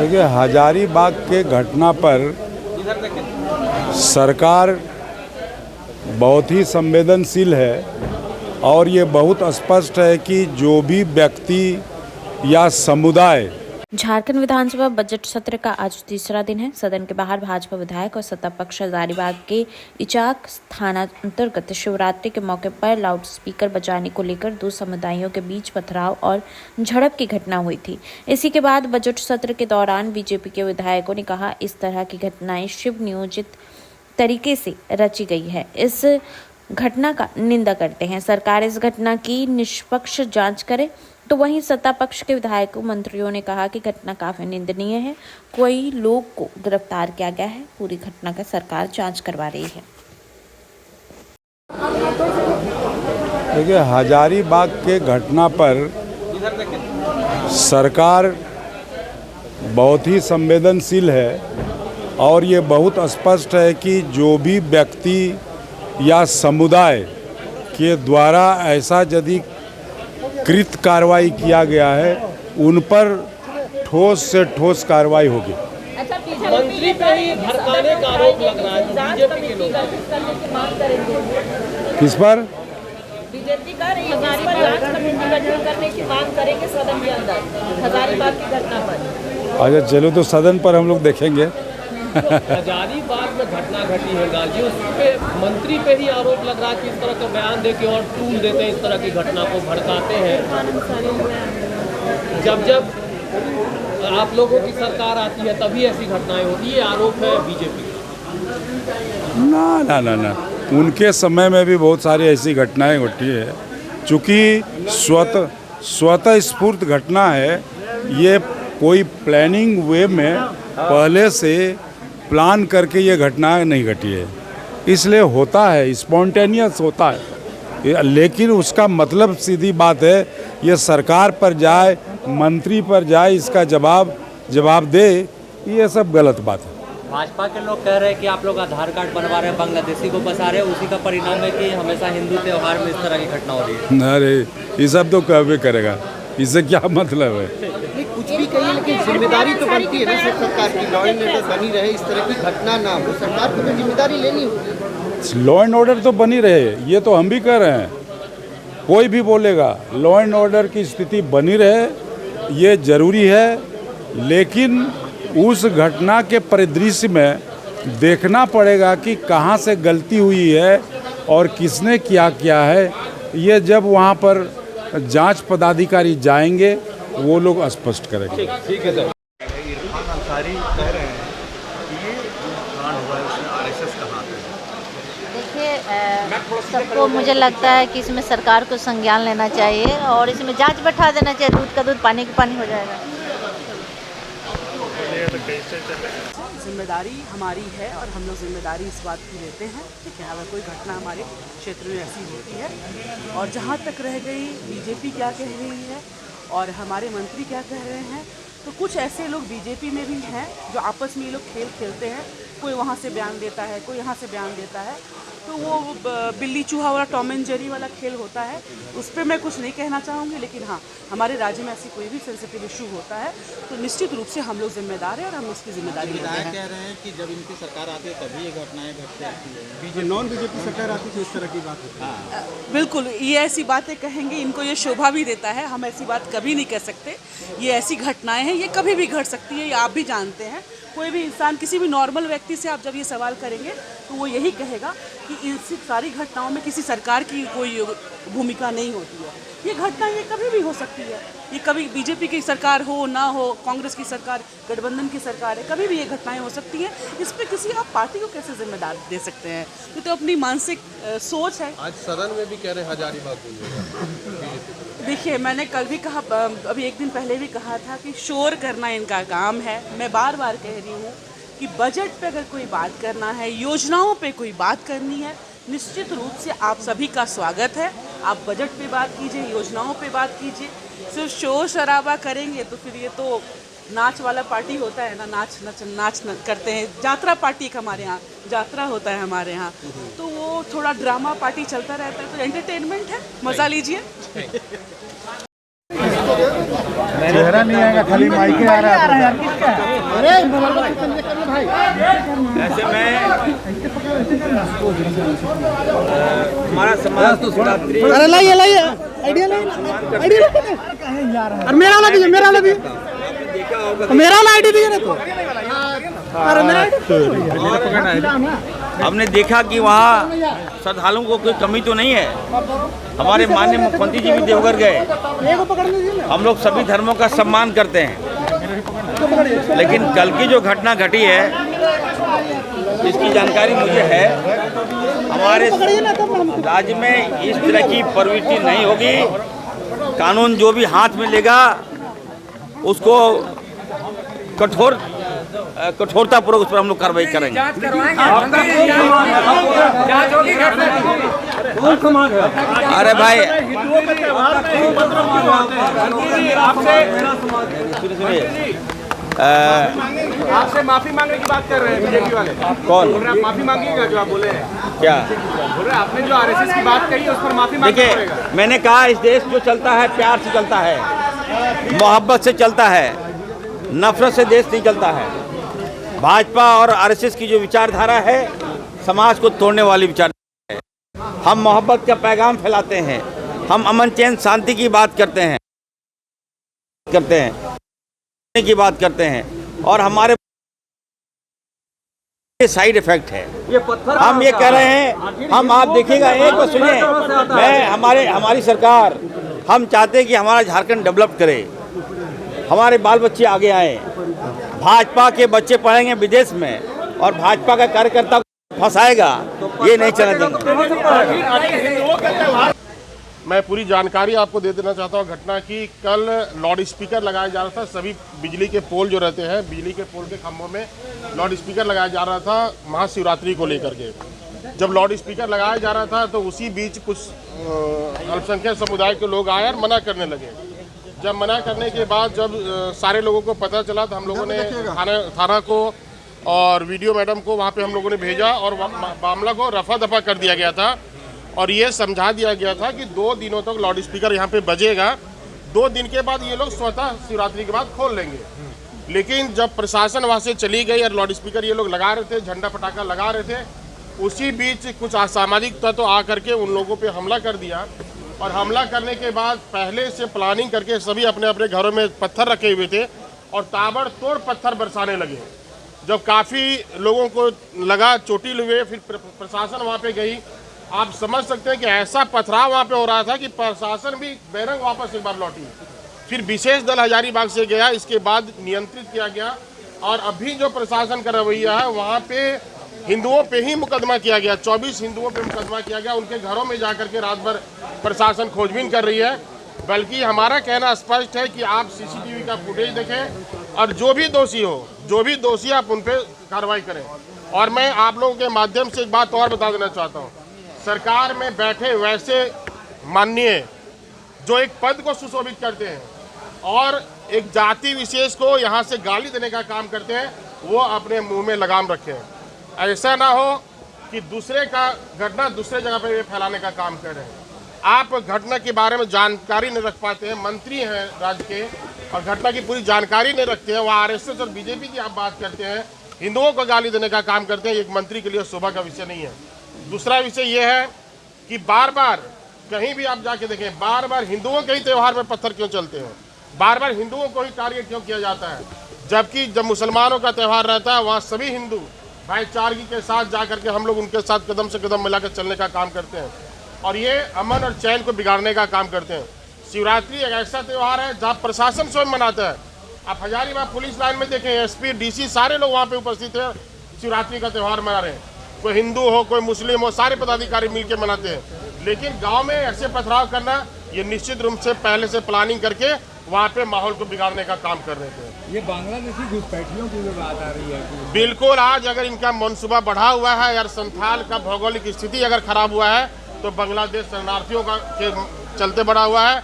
देखिए, हजारीबाग के घटना पर सरकार बहुत ही संवेदनशील है और ये बहुत स्पष्ट है कि जो भी व्यक्ति या समुदाय। झारखंड विधानसभा बजट सत्र का आज तीसरा दिन है। सदन के बाहर भाजपा विधायक और सत्ता पक्ष हजारीबाग के इचाक थाना अंतर्गत शिवरात्रि के मौके पर लाउड स्पीकर बजाने को लेकर दो समुदायों के बीच पथराव और झड़प की घटना हुई थी। इसी के बाद बजट सत्र के दौरान बीजेपी के विधायकों ने कहा, इस तरह की घटनाएं शिव नियोजित तरीके से रची गई है। इस घटना का निंदा करते हैं। सरकार इस घटना की निष्पक्ष जांच करे। तो वहीं सत्ता पक्ष के विधायकों मंत्रियों ने कहा कि घटना काफी निंदनीय है। कोई लोग को गिरफ्तार किया गया है। पूरी घटना का सरकार जांच करवा रही है। देखिए, हजारीबाग के घटना पर सरकार बहुत ही संवेदनशील है और ये बहुत स्पष्ट है कि जो भी व्यक्ति या समुदाय के द्वारा ऐसा यदि कृत कार्रवाई किया गया है, उन पर ठोस से ठोस कार्रवाई होगी। मंत्री पे ही भड़काने का आरोप लग रहा है बीजेपी के लोग। किस पर? बीजेपी कर रही है, जांच कमेटी गठन करने की मांग करेंगे सदन के अंदर हजारीबाग की घटना पर। अच्छा, चलो तो सदन पर हम लोग देखेंगे। हजारीबाग में घटना घटी है गाजी, उस पे मंत्री पे ही आरोप लग रहा है कि इस तरह का बयान दे के और टूल देते हैं, इस तरह की घटना को भड़काते हैं। जब आप लोगों की सरकार आती है तभी ऐसी घटनाएं होती है, आरोप है बीजेपी का। ना, उनके समय में भी बहुत सारी ऐसी घटनाएं घटी है। चूँकि स्वतः स्फूर्त घटना है, ये कोई प्लानिंग वे में पहले से प्लान करके ये घटना नहीं घटी है, इसलिए होता है, स्पॉन्टेनियस होता है। लेकिन उसका मतलब सीधी बात है, ये सरकार पर जाए, मंत्री पर जाए, इसका जवाब दे, ये सब गलत बात है। भाजपा के लोग कह रहे हैं कि आप लोग आधार कार्ड बनवा रहे हैं, बांग्लादेशी को बसा रहे हैं, उसी का परिणाम है कि हमेशा हिंदू त्यौहार में इस तरह की घटना हो रही है। अरे, ये सब तो कहवे करेगा, इससे क्या मतलब है? कुछ भी कहिए, लेकिन जिम्मेदारी तो बनती है ना सरकार की, लॉ एंड ऑर्डर बनी रहे, इस तरह की घटना ना हो, सरकार को तो जिम्मेदारी लेनी होगी। लॉ एंड ऑर्डर तो बनी रहे, ये तो हम भी कह रहे हैं। कोई भी बोलेगा लॉ एंड ऑर्डर की स्थिति बनी रहे, ये जरूरी है, लेकिन उस घटना के परिदृश्य में देखना पड़ेगा कि कहाँ से गलती हुई है और किसने क्या है। ये जब वहाँ पर जांच पदाधिकारी जाएंगे, वो लोग स्पष्ट करेंगे। ठीक है सर। इरफान अंसारी कह रहे हैं कि ये जो कांड हुआ है उसमें आरएसएस का हाथ है। देखिए, सबको मुझे लगता है कि इसमें सरकार को संज्ञान लेना चाहिए और इसमें जांच बैठा देना चाहिए। दूध का दूध, पानी का पानी हो जाएगा। जिम्मेदारी हमारी है और हम लोग जिम्मेदारी इस बात की लेते हैं, ठीक है। अगर कोई घटना हमारे क्षेत्र में ऐसी होती है, और जहाँ तक रह गई बीजेपी क्या कह रही है और हमारे मंत्री क्या कह रहे हैं, तो कुछ ऐसे लोग बीजेपी में भी हैं जो आपस में ये लोग खेल खेलते हैं। कोई वहाँ से बयान देता है, कोई यहाँ से बयान देता है, तो वो बिल्ली चूहा वाला टॉम एंड जेरी वाला खेल होता है। उस पर मैं कुछ नहीं कहना चाहूँगी, लेकिन हाँ, हमारे राज्य में ऐसी कोई भी सेंसिटिव इशू होता है तो निश्चित रूप से हम लोग जिम्मेदार हैं और हम इसकी जिम्मेदारी लेते हैं। कह रहे हैं कि जब इनकी सरकार आती है तभी ये घटनाएं घटती है, नॉन बीजेपी सरकार आती है इस तरह की बात होती है। बिल्कुल, ये ऐसी बातें कहेंगे, इनको ये शोभा भी देता है। हम ऐसी बात कभी नहीं कह सकते। ये ऐसी घटनाएं हैं, ये कभी भी घट सकती है, ये आप भी जानते हैं। कोई भी इंसान, किसी भी नॉर्मल व्यक्ति से आप जब ये सवाल करेंगे तो वो यही कहेगा कि इन सारी घटनाओं में किसी सरकार की कोई भूमिका नहीं होती है। ये घटना ये कभी भी हो सकती है, ये कभी बीजेपी की सरकार हो ना हो, कांग्रेस की सरकार, गठबंधन की सरकार है, कभी भी ये घटनाएं हो सकती हैं। इस पर किसी आप पार्टी को कैसे जिम्मेदार दे सकते हैं? ये तो अपनी मानसिक सोच है। आज सदन में भी कह रहे हजारीबाग। देखिए, मैंने कल भी कहा, अभी एक दिन पहले भी कहा था कि शोर करना इनका काम है। मैं बार बार कह रही हूँ कि बजट पे अगर कोई बात करना है, योजनाओं पे कोई बात करनी है, निश्चित रूप से आप सभी का स्वागत है। आप बजट पे बात कीजिए, योजनाओं पे बात कीजिए। सिर्फ शोर शराबा करेंगे तो फिर ये तो नाच वाला पार्टी होता है ना, नाच करते हैं। जात्रा पार्टी एक हमारे यहाँ जात्रा होता है हमारे यहाँ, तो वो थोड़ा ड्रामा पार्टी चलता रहता है, तो एंटरटेनमेंट है, मज़ा लीजिए। चेहरा नहीं आएगा, खाली माइक आ रहा है। ऐसे में हमारा समाज तो शिवरात्रि अरे लाइए आइडिया और मेरा वाला दीजिए, मेरा वाला भी देखा होगा। मेरा वाला आईडी दीजिए ना तो। अरे मेरा हमने देखा कि वहाँ श्रद्धालुओं को कोई कमी तो नहीं है। हमारे माननीय मुख्यमंत्री जी भी देवघर गए। हम लोग सभी धर्मों का सम्मान करते हैं, लेकिन कल की जो घटना घटी है इसकी जानकारी मुझे है। हमारे राज्य में इस तरह की प्रवृत्ति नहीं होगी। कानून जो भी हाथ में लेगा उसको कठोरतापूर्वक उस पर हम लोग कार्रवाई करेंगे। अरे भाई आपसे माफी मांगने की बात कर रहे हैं बीजेपी वाले। कौन बोल रहे आप माफी मांगिएगा जो आप बोले हैं? क्या बोल रहे आपने जो आरएसएस की बात कही है उस पर माफी मांगनी देखिए, पड़ेगा। मैंने कहा इस देश जो चलता है प्यार से चलता है, मोहब्बत से चलता है, नफरत से देश नहीं चलता है। भाजपा और आरएसएस की जो विचारधारा है समाज को तोड़ने वाली विचारधारा है। हम मोहब्बत का पैगाम फैलाते हैं, हम अमन चैन शांति की बात करते हैं की बात करते हैं, और हमारे साइड इफेक्ट है। हम ये कह रहे हैं, हम आप देखिएगा, एक बार सुनिए, मैं हमारी सरकार, हम चाहते हैं कि हमारा झारखंड डेवलप करे, हमारे बाल बच्चे आगे आए। भाजपा के बच्चे पढ़ेंगे विदेश में और भाजपा का कार्यकर्ता फंसाएगा, ये नहीं चलने देंगे। मैं पूरी जानकारी आपको दे देना चाहता हूँ घटना की। कल लाउड स्पीकर लगाया जा रहा था, सभी बिजली के पोल जो रहते हैं, बिजली के पोल के खंभों में लाउड स्पीकर लगाया जा रहा था महाशिवरात्रि को लेकर के। जब लाउड स्पीकर लगाया जा रहा था तो उसी बीच कुछ अल्पसंख्यक समुदाय के लोग आए और मना करने लगे। जब मना करने के बाद जब सारे लोगों को पता चला तो हम लोगों ने थाना को और वीडियो मैडम को वहाँ पे हम लोगों ने भेजा और मामला को रफा दफा कर दिया गया था और ये समझा दिया गया था कि 2 दिनों तक लाउड स्पीकर यहाँ पे बजेगा। 2 दिन के बाद ये लोग स्वतः शिवरात्रि के बाद खोल लेंगे। लेकिन जब प्रशासन वहाँ से चली गई और लाउड स्पीकर ये लोग लगा रहे थे, झंडा पटाखा लगा रहे थे, उसी बीच कुछ असामाजिक तत्व आकर के उन लोगों पे हमला कर दिया। और हमला करने के बाद पहले से प्लानिंग करके सभी अपने अपने घरों में पत्थर रखे हुए थे और ताबड़तोड़ पत्थर बरसाने लगे। जब काफ़ी लोगों को लगा, चोटिल हुए, फिर प्रशासन वहाँ पे गई। आप समझ सकते हैं कि ऐसा पथराव वहाँ पे हो रहा था कि प्रशासन भी बेरंग वापस एक बार लौटी। फिर विशेष दल हजारीबाग से गया, इसके बाद नियंत्रित किया गया। और अभी जो प्रशासन का रवैया है, वहाँ पे हिंदुओं पे ही मुकदमा किया गया, 24 हिंदुओं पे मुकदमा किया गया। उनके घरों में जाकर के रात भर प्रशासन खोजबीन कर रही है। बल्कि हमारा कहना स्पष्ट है कि आप सीसीटीवी का फुटेज देखें और जो भी दोषी आप उन पर कार्रवाई करें। और मैं आप लोगों के माध्यम से एक बात और बता देना चाहता हूँ, सरकार में बैठे वैसे माननीय जो एक पद को सुशोभित करते हैं और एक जाति विशेष को यहाँ से गाली देने का काम करते हैं, वो अपने मुंह में लगाम रखें। ऐसा ना हो कि दूसरे का घटना दूसरे जगह पे फैलाने का काम कर रहे हैं। आप घटना के बारे में जानकारी नहीं रख पाते हैं, मंत्री हैं राज्य के और घटना की पूरी जानकारी नहीं रखते हैं। वहाँ आरएसएस और बीजेपी की आप बात करते हैं, हिंदुओं को गाली देने का काम करते हैं। एक मंत्री के लिए शोभा का विषय नहीं है। दूसरा विषय ये है कि बार बार कहीं भी आप जाके देखें, बार बार हिंदुओं के ही त्यौहार में पत्थर क्यों चलते हैं, बार बार हिंदुओं को ही टारगेट क्यों किया जाता है, जबकि जब मुसलमानों का त्यौहार रहता है वहाँ सभी हिंदू भाईचारगी के साथ जाकर के हम लोग उनके साथ कदम से कदम मिलाकर चलने का काम करते हैं और ये अमन और चैन को बिगाड़ने का काम करते हैं। शिवरात्रि एक ऐसा त्यौहार है जहाँ प्रशासन स्वयं मनाता है। आप हजारीबाग पुलिस लाइन में देखें, एसपी, डीसी सारे लोग वहाँ पे उपस्थित हैं, शिवरात्रि का त्यौहार मना रहे हैं। कोई हिंदू हो, कोई मुस्लिम हो, सारे पदाधिकारी मिलकर मनाते हैं। लेकिन गाँव में ऐसे पथराव करना, ये निश्चित रूप से पहले से प्लानिंग करके वहाँ पे माहौल को बिगाड़ने का काम कर रहे थे। ये बांग्लादेशी घुसपैठियों की भी बात आ रही है। बिल्कुल, आज अगर इनका मनसूबा बढ़ा हुआ है यार, संथाल का भौगोलिक स्थिति अगर खराब हुआ है तो बांग्लादेश शरणार्थियों का के चलते बढ़ा हुआ है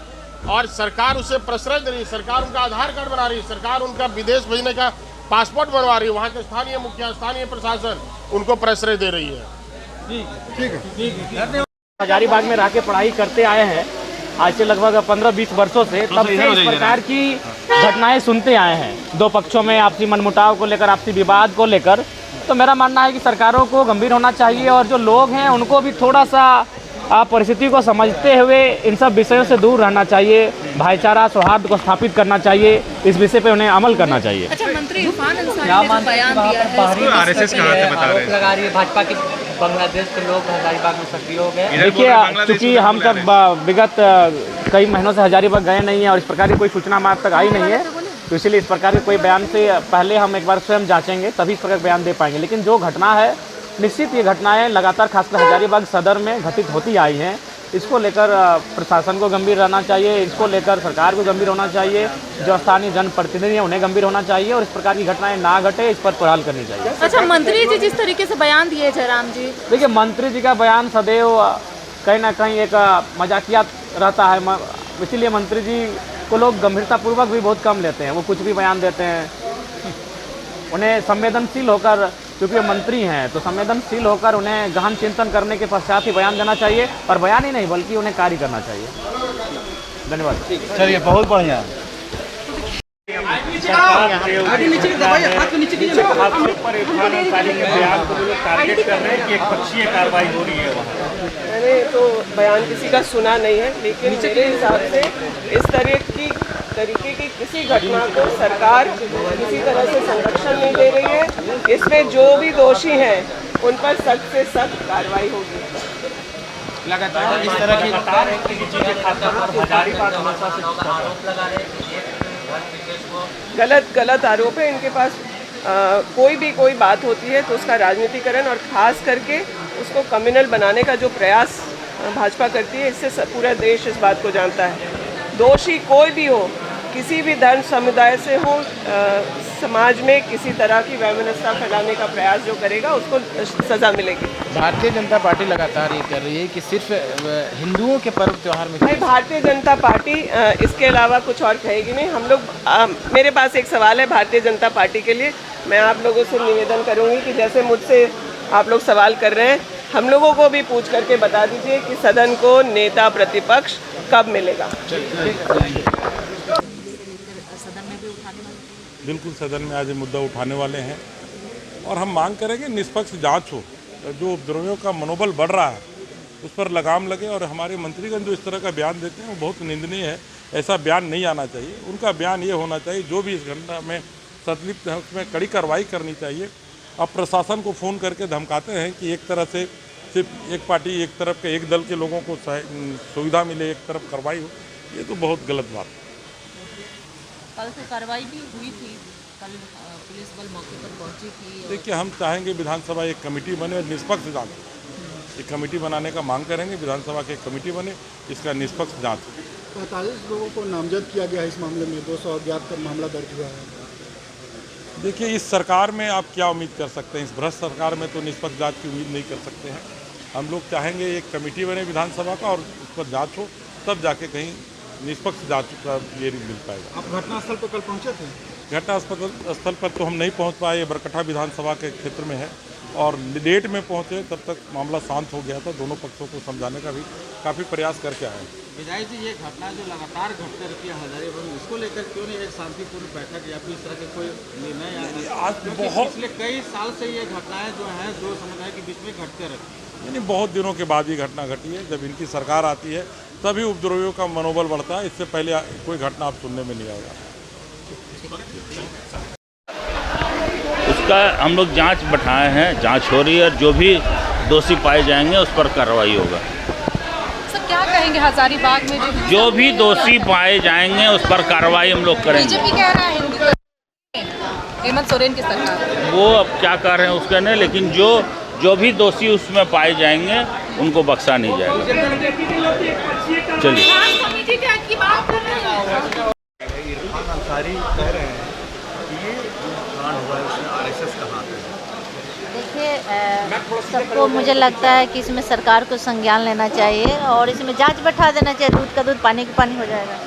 और सरकार उसे प्रश्रय दे रही है, सरकार उनका आधार कार्ड बना रही है, सरकार उनका विदेश भेजने का पासपोर्ट बनवा रही है, वहाँ के स्थानीय मुखिया, स्थानीय प्रशासन उनको प्रश्रय दे रही है। ठीक है। हजारीबाग में रह के पढ़ाई करते आए हैं आज से लगभग 15-20 वर्षों से, तब से इस प्रकार की घटनाएं सुनते आए हैं, दो पक्षों में आपसी मनमुटाव को लेकर, आपसी विवाद को लेकर। तो मेरा मानना है कि सरकारों को गंभीर होना चाहिए और जो लोग हैं उनको भी थोड़ा सा परिस्थिति को समझते हुए इन सब विषयों से दूर रहना चाहिए, भाईचारा सौहार्द को स्थापित करना चाहिए, इस विषय पे उन्हें अमल करना चाहिए। अच्छा, मंत्री इरफान अंसारी ने बयान दिया है, आरएसएस आरोप लगा रही है भाजपा की बांग्लादेश के लोग हजारीबाग में सक्रिय हो गए। देखिए, चूँकि हम तब विगत कई महीनों से हजारीबाग गए नहीं हैं और इस प्रकार की कोई सूचना हमारे तक आई नहीं है, तो इसलिए इस प्रकार के कोई बयान से पहले हम एक बार स्वयं जांचेंगे, तभी इस प्रकार बयान दे पाएंगे। लेकिन जो घटना है, निश्चित ये घटनाएं लगातार खासकर हजारीबाग सदर में घटित होती आई हैं। इसको लेकर प्रशासन को गंभीर रहना चाहिए, इसको लेकर सरकार को गंभीर होना चाहिए, जो स्थानीय जनप्रतिनिधि हैं उन्हें गंभीर होना चाहिए और इस प्रकार की घटनाएं ना घटे, इस पर पहल करनी चाहिए। अच्छा, मंत्री जी जिस तरीके से बयान दिए जयराम जी, देखिए, मंत्री जी का बयान सदैव कहीं ना कहीं एक मजाकिया रहता है, इसीलिए मंत्री जी को लोग गंभीरतापूर्वक भी बहुत कम लेते हैं। वो कुछ भी बयान देते हैं, उन्हें संवेदनशील होकर, क्योंकि वो मंत्री हैं तो संवेदनशील होकर उन्हें गहन चिंतन करने के पश्चात ही बयान देना चाहिए, और बयान ही नहीं बल्कि उन्हें कार्य करना चाहिए। धन्यवाद। चलिए, बहुत बढ़िया। मैंने तो बयान किसी का सुना नहीं है, लेकिन मेरे हिसाब से इस तरीके की किसी घटना को सरकार किसी तरह से संरक्षण नहीं दे रही है। इसमें जो भी दोषी हैं उन पर सख्त से सख्त कार्रवाई होगी। लगातार इस तरह की गलत आरोप है इनके पास। कोई बात होती है तो उसका राजनीतिकरण और ख़ास करके उसको कम्युनल बनाने का जो प्रयास भाजपा करती है, इससे पूरा देश इस बात को जानता है। दोषी कोई भी हो, किसी भी धर्म समुदाय से हो, समाज में किसी तरह की वैमनस्यता फैलाने का प्रयास जो करेगा उसको सज़ा मिलेगी। भारतीय जनता पार्टी लगातार ये कर रही है कि सिर्फ हिंदुओं के पर्व त्योहार में। भाई, भारतीय जनता पार्टी इसके अलावा कुछ और कहेगी नहीं। हम लोग, मेरे पास एक सवाल है भारतीय जनता पार्टी के लिए। मैं आप लोगों से निवेदन करूंगी कि जैसे मुझसे आप लोग सवाल कर रहे हैं, हम लोगों को भी पूछ करके बता दीजिए कि सदन को नेता प्रतिपक्ष कब मिलेगा। बिल्कुल, सदन में आज ये मुद्दा उठाने वाले हैं और हम मांग करेंगे निष्पक्ष जांच हो। जो उपद्रवियों का मनोबल बढ़ रहा है उस पर लगाम लगे, और हमारे मंत्रीगण जो इस तरह का बयान देते हैं वो बहुत निंदनीय है। ऐसा बयान नहीं आना चाहिए। उनका बयान ये होना चाहिए, जो भी इस घटना में संलिप्त है उसमें कड़ी कार्रवाई करनी चाहिए। अब प्रशासन को फ़ोन करके धमकाते हैं कि एक तरह से सिर्फ एक पार्टी, एक तरफ के एक दल के लोगों को सुविधा मिले, एक तरफ कार्रवाई हो, ये तो बहुत गलत बात है। कल तो कार्रवाई भी हुई थी, कल पुलिस बल मौके पर पहुंची थी। देखिए, हम चाहेंगे विधानसभा एक कमेटी बने, निष्पक्ष जांच। एक कमेटी बनाने का मांग करेंगे, विधानसभा की एक कमेटी बने, इसका निष्पक्ष जांच। 45 लोगों को नामजद किया गया इस मामले में, 200 अज्ञात का मामला दर्ज हुआ है। देखिए, इस सरकार में आप क्या उम्मीद कर सकते हैं? इस भ्रष्ट सरकार में तो निष्पक्ष जांच की उम्मीद नहीं कर सकते हैं। हम लोग चाहेंगे एक कमेटी बने विधानसभा का और उस पर जाँच हो, तब जाके कहीं निष्पक्ष जांच का ये मिल पाएगा। आप घटनास्थल पर कल पहुंचे थे? घटनास्थल पर तो हम नहीं पहुंच पाए, ये बरकट्ठा विधानसभा के क्षेत्र में है, और लेट में पहुंचे, तब तक मामला शांत हो गया था। दोनों पक्षों को समझाने का भी काफ़ी प्रयास करके आए। विधायक जी, ये घटना जो लगातार घटते रहती है हजारीबाग, इसको लेकर क्यों नहीं एक शांतिपूर्ण बैठक या फिर इस तरह के कोई निर्णय? आज बहुत पिछले कई साल से ये घटनाएं जो हैं दो समुदाय के बीच में घटते रहती है। यानी बहुत दिनों के बाद ये घटना घटी है। जब इनकी सरकार आती है तभी उपद्रवियों का मनोबल बढ़ता है। इससे पहले कोई घटना आप सुनने में नहीं आएगा। उसका हम लोग जांच बैठाए हैं, जांच हो रही है, जो भी दोषी पाए जाएंगे उस पर कार्रवाई होगा। सर, क्या कहेंगे हजारीबाग में जो भी दोषी पाए जाएंगे उस पर कार्रवाई हम लोग करेंगे। बीजेपी कह रहा है हेमंत सोरेन की सरकार, वो अब क्या कर रहे हैं उसका नहीं, लेकिन जो भी दोषी उसमें पाए जाएंगे उनको बख्शा नहीं जाएगा। चलिए, इरफान अंसारी कह रहे हैं कि ये जो कांड हुआ है उसमें आरएसएस का हाथ है। देखिए, सबको मुझे लगता है कि इसमें सरकार को संज्ञान लेना चाहिए और इसमें जांच बैठा देना चाहिए। दूध का दूध, पानी का पानी हो जाएगा।